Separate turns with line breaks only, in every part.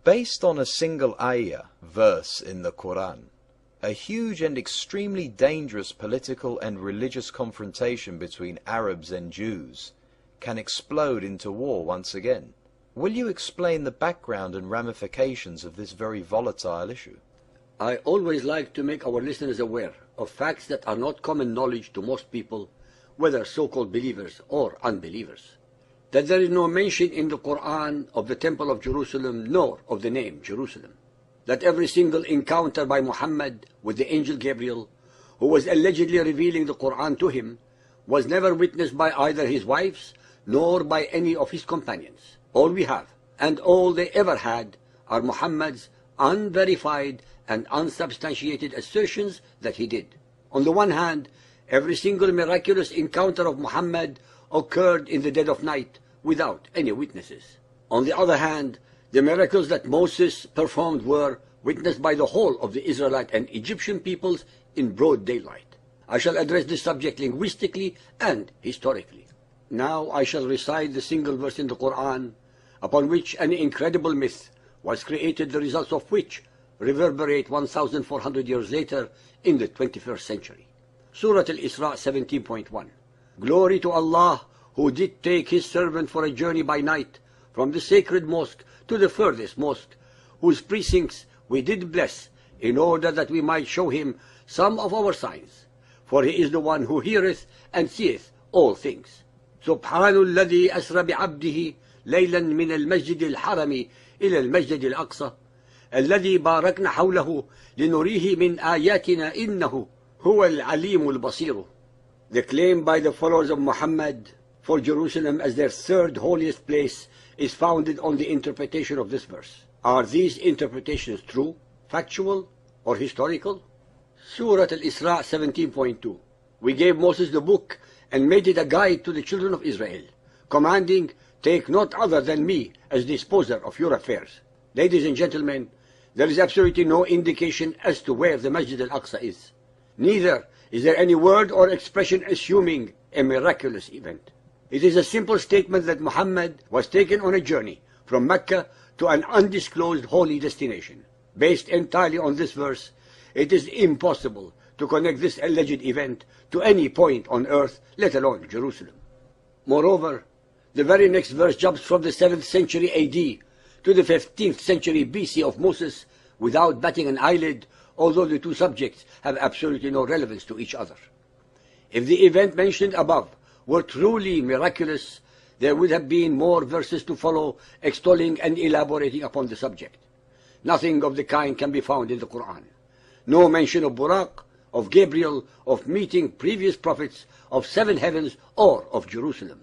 Based on a single ayah, verse in the Quran, a huge and extremely dangerous political and religious confrontation between Arabs and Jews can explode into war once again. Will you explain the background and ramifications of this very volatile issue?
I always like to make our listeners aware of facts that are not common knowledge to most people, whether so-called believers or unbelievers. That there is no mention in the Quran of the Temple of Jerusalem nor of the name Jerusalem. That every single encounter by Muhammad with the angel Gabriel, who was allegedly revealing the Quran to him, was never witnessed by either his wives nor by any of his companions. All we have, and all they ever had, are Muhammad's unverified and unsubstantiated assertions that he did. On the one hand, every single miraculous encounter of Muhammad occurred in the dead of night without any witnesses. On the other hand, the miracles that Moses performed were witnessed by the whole of the Israelite and Egyptian peoples in broad daylight. I shall address this subject linguistically and historically. Now I shall recite the single verse in the Quran upon which an incredible myth was created, the results of which reverberate 1,400 years later in the 21st century. Surah Al-Isra 17.1. Glory to Allah, who did take his servant for a journey by night from the sacred mosque to the furthest mosque, whose precincts we did bless, in order that we might show him some of our signs. For he is the one who heareth and seeth all things. سبحان الذي أسرى بعبده ليلا من المسجد الحرم إلى المسجد الأقصى الذي باركنا حوله لنريه من آياتنا إنه هو العليم البصير. The claim by the followers of Muhammad for Jerusalem as their third holiest place is founded on the interpretation of this verse. Are these interpretations true, factual, or historical? Surah Al-Isra 17.2. We gave Moses the book and made it a guide to the children of Israel, commanding, take not other than me as disposer of your affairs. Ladies and gentlemen, there is absolutely no indication as to where the Masjid al-Aqsa is. Neither is there any word or expression assuming a miraculous event. It is a simple statement that Muhammad was taken on a journey from Mecca to an undisclosed holy destination. Based entirely on this verse, it is impossible to connect this alleged event to any point on earth, let alone Jerusalem. Moreover, the very next verse jumps from the 7th century AD to the 15th century BC of Moses without batting an eyelid, although the two subjects have absolutely no relevance to each other. If the event mentioned above were truly miraculous, there would have been more verses to follow extolling and elaborating upon the subject. Nothing of the kind can be found in the Quran. No mention of Buraq, of Gabriel, of meeting previous prophets, of 7 heavens, or of Jerusalem.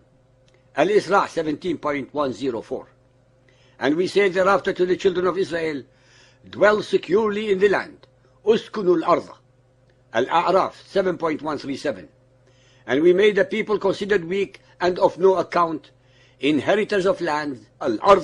Al-Isra 17.104. And we said thereafter to the children of Israel, dwell securely in the land. Uskunul arda. Al-A'raf 7.137. And we made the people considered weak and of no account, inheritors of lands, al-ard,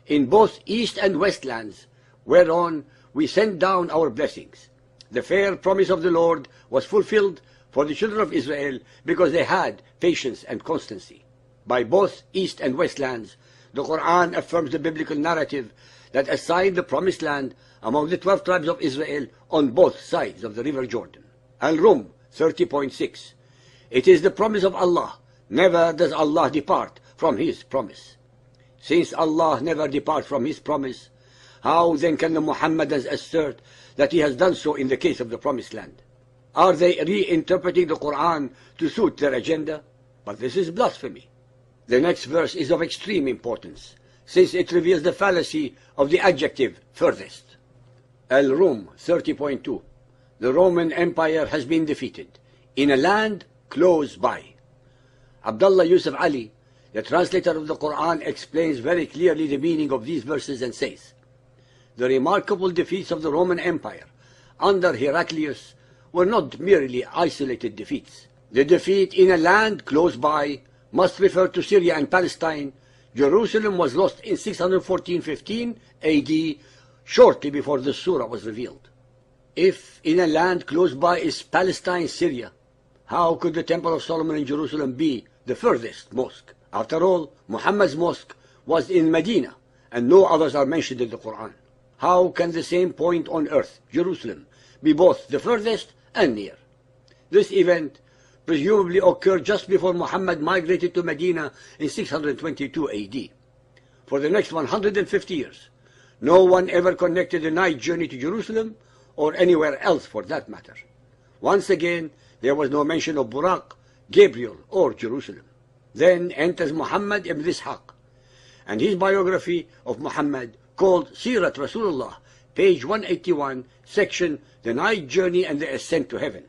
in both east and west lands, whereon we sent down our blessings. The fair promise of the Lord was fulfilled for the children of Israel because they had patience and constancy. By both east and west lands, the Quran affirms the biblical narrative that assigned the promised land among the 12 tribes of Israel on both sides of the river Jordan. Al-Rum 30.6. It is the promise of Allah. Never does Allah depart from His promise. Since Allah never departs from His promise, how then can the Muhammadans assert that He has done so in the case of the promised land? Are they reinterpreting the Quran to suit their agenda? But this is blasphemy. The next verse is of extreme importance, since it reveals the fallacy of the adjective furthest. Al-Rum 30.2. The Roman Empire has been defeated in a land close by. Abdullah Yusuf Ali, the translator of the Quran, explains very clearly the meaning of these verses and says, the remarkable defeats of the Roman Empire under Heraclius were not merely isolated defeats. The defeat in a land close by must refer to Syria and Palestine. Jerusalem was lost in 614-15 AD, shortly before the surah was revealed. If in a land close by is Palestine, Syria, how could the Temple of Solomon in Jerusalem be the furthest mosque? After all, Muhammad's mosque was in Medina, and no others are mentioned in the Quran. How can the same point on earth, Jerusalem, be both the furthest and near? This event presumably occurred just before Muhammad migrated to Medina in 622 AD. For the next 150 years, no one ever connected the night journey to Jerusalem or anywhere else for that matter. Once again, there was no mention of Buraq, Gabriel, or Jerusalem. Then enters Muhammad ibn Ishaq, and his biography of Muhammad, called Sirat Rasulullah, page 181, section The Night Journey and the Ascent to Heaven.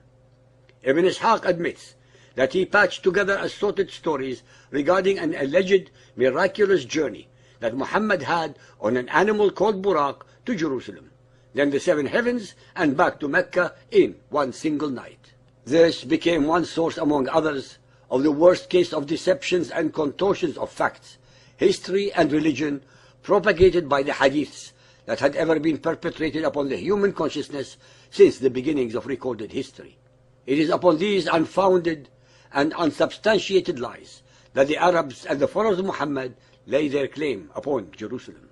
Ibn Ishaq admits that he patched together assorted stories regarding an alleged miraculous journey that Muhammad had on an animal called Buraq to Jerusalem, then the seven heavens, and back to Mecca in one single night. This became one source among others of the worst case of deceptions and contortions of facts, history and religion propagated by the hadiths that had ever been perpetrated upon the human consciousness since the beginnings of recorded history. It is upon these unfounded and unsubstantiated lies that the Arabs and the followers of Muhammad lay their claim upon Jerusalem.